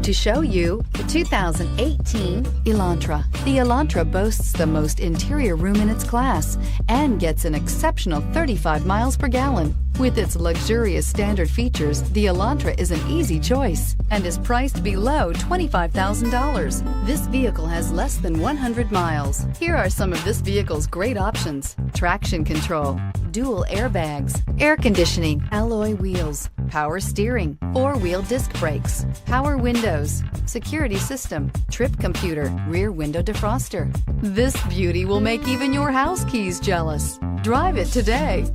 to show you the 2018 Elantra. The Elantra boasts the most interior room in its class and gets an exceptional 35 miles per gallon. With its luxurious standard features, the Elantra is an easy choice and is priced below $25,000. This vehicle has less than 100 miles. Here are some of this vehicle's great options: traction control, dual airbags, air conditioning, alloy wheels, power steering, four-wheel disc brakes, power windows, security system, trip computer, rear window defroster. This beauty will make even your house keys jealous. Drive it today.